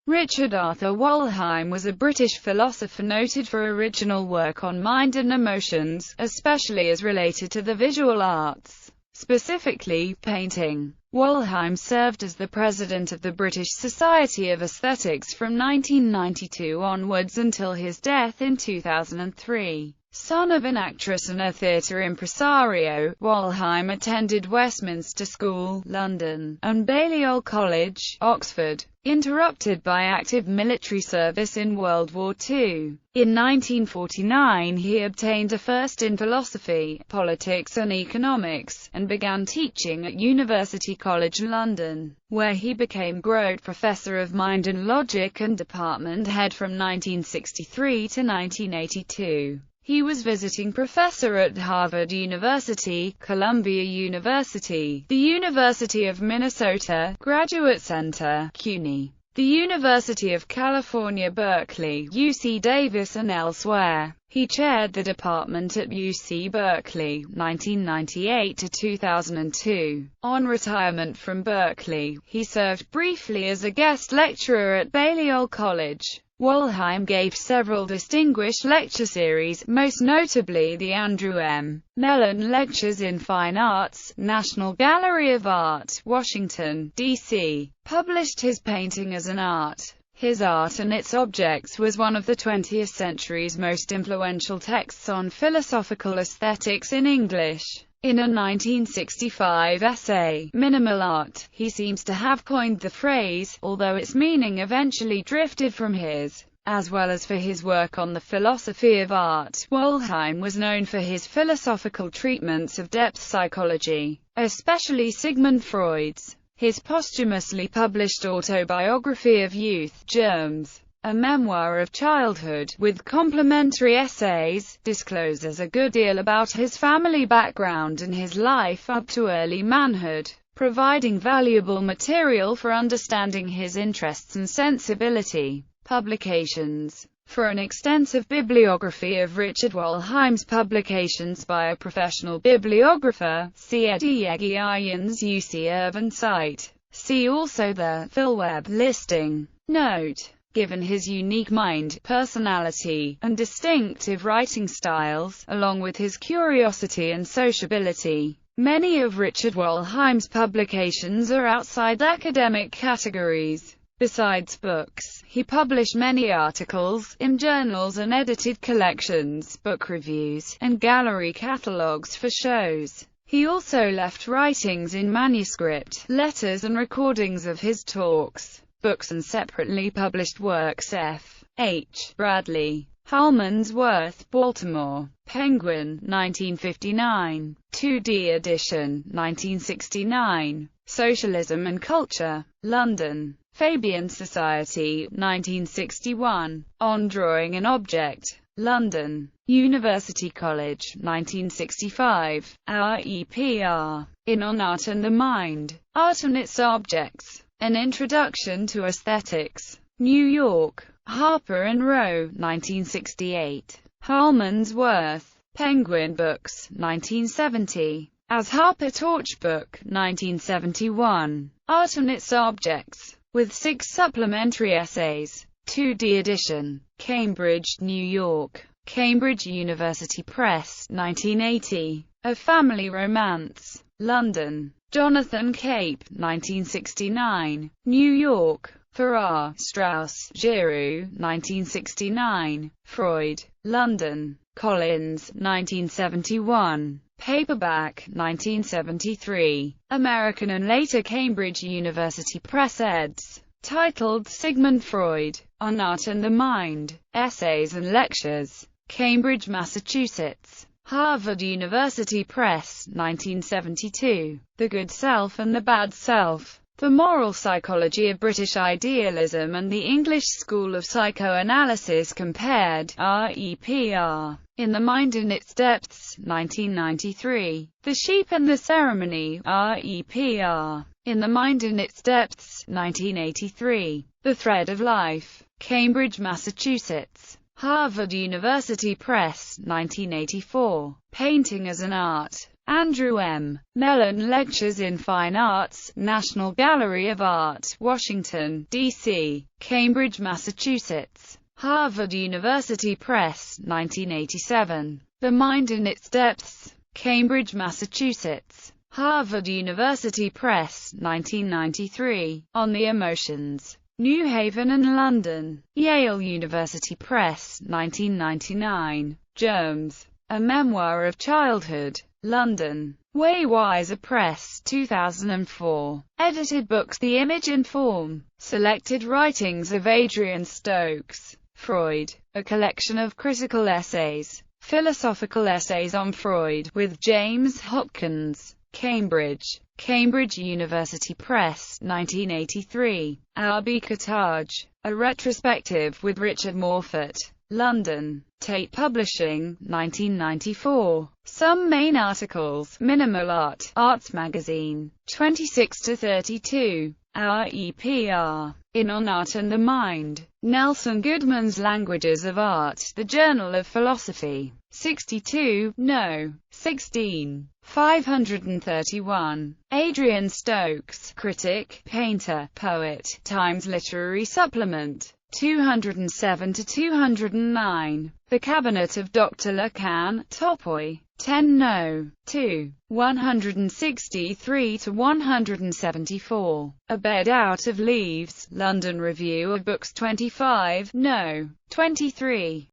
Richard Arthur Wollheim was a British philosopher noted for original work on mind and emotions, especially as related to the visual arts, specifically painting. Wollheim served as the president of the British Society of Aesthetics from 1992 onwards until his death in 2003. Son of an actress and a theatre impresario, Wollheim attended Westminster School, London, and Balliol College, Oxford. Interrupted by active military service in World War II. In 1949 he obtained a first in philosophy, politics and economics, and began teaching at University College London, where he became Grote Professor of Mind and Logic and department head from 1963 to 1982. He was visiting professor at Harvard University, Columbia University, the University of Minnesota, Graduate Center, CUNY, the University of California, Berkeley, UC Davis and elsewhere. He chaired the department at UC Berkeley, 1998 to 2002. On retirement from Berkeley, he served briefly as a guest lecturer at Balliol College. Wollheim gave several distinguished lecture series, most notably the Andrew M. Mellon Lectures in Fine Arts, National Gallery of Art, Washington, D.C. Published his Painting as an Art. His Art and Its Objects was one of the 20th century's most influential texts on philosophical aesthetics in English. In a 1965 essay, Minimal Art, he seems to have coined the phrase, although its meaning eventually drifted from his. As well as for his work on the philosophy of art, Wollheim was known for his philosophical treatments of depth psychology, especially Sigmund Freud's. His posthumously published autobiography of youth, Germs, a memoir of childhood, with complementary essays, discloses a good deal about his family background and his life up to early manhood, providing valuable material for understanding his interests and sensibility. Publications. For an extensive bibliography of Richard Wollheim's publications by a professional bibliographer, see Eddie Yegiayan's UC Irvine site. See also the PhilWeb listing. Note: given his unique mind, personality, and distinctive writing styles, along with his curiosity and sociability, many of Richard Wollheim's publications are outside academic categories. Besides books, he published many articles in journals and edited collections, book reviews, and gallery catalogues for shows. He also left writings in manuscript, letters and recordings of his talks, books and separately published works. F. H. Bradley, Harmonsworth, Baltimore. Penguin, 1959. 2D edition, 1969. Socialism and Culture. London. Fabian Society, 1961. On Drawing an Object. London. University College, 1965. REPR. In On Art and the Mind. Art and Its Objects. An Introduction to Aesthetics. New York. Harper and Row, 1968. Harmonsworth. Penguin Books, 1970. As Harper Torchbook, 1971. Art and Its Objects. With 6 supplementary essays. 2D edition. Cambridge, New York. Cambridge University Press, 1980. A Family Romance. London. Jonathan Cape, 1969. New York. Farrar, Straus, Giroux, 1969. Freud. London. Collins, 1971. Paperback, 1973. American and later Cambridge University Press eds. Titled Sigmund Freud, On Art and the Mind, Essays and Lectures. Cambridge, Massachusetts. Harvard University Press, 1972. The Good Self and the Bad Self. The Moral Psychology of British Idealism and the English School of Psychoanalysis Compared. REPR. In the Mind and Its Depths, 1993. The Sheep and the Ceremony. REPR. In the Mind and Its Depths, 1983. The Thread of Life. Cambridge, Massachusetts. Harvard University Press, 1984. Painting as an Art. Andrew M. Mellon Lectures in Fine Arts, National Gallery of Art, Washington, D.C., Cambridge, Massachusetts. Harvard University Press, 1987. The Mind in Its Depths. Cambridge, Massachusetts. Harvard University Press, 1993. On the Emotions. New Haven and London. Yale University Press, 1999. Germs. A Memoir of Childhood. London. Waywiser Press, 2004. Edited books The Image and Form. Selected writings of Adrian Stokes. Freud. A collection of critical essays. Philosophical essays on Freud, with James Hopkins. Cambridge. Cambridge University Press, 1983. Arbi Cottage. A retrospective with Richard Morfett. London. Tate Publishing, 1994. Some main articles. Minimal Art, Arts Magazine, 26-32. REPR. In On Art and the Mind. Nelson Goodman's Languages of Art, The Journal of Philosophy. 62, No. 16. 531. Adrian Stokes, critic, painter, poet, Times Literary Supplement. 207-209. The Cabinet of Dr. Lacan, Topoi. 10 No. 2. 163-174. A Bed Out of Leaves, London Review of Books 25 No. 23.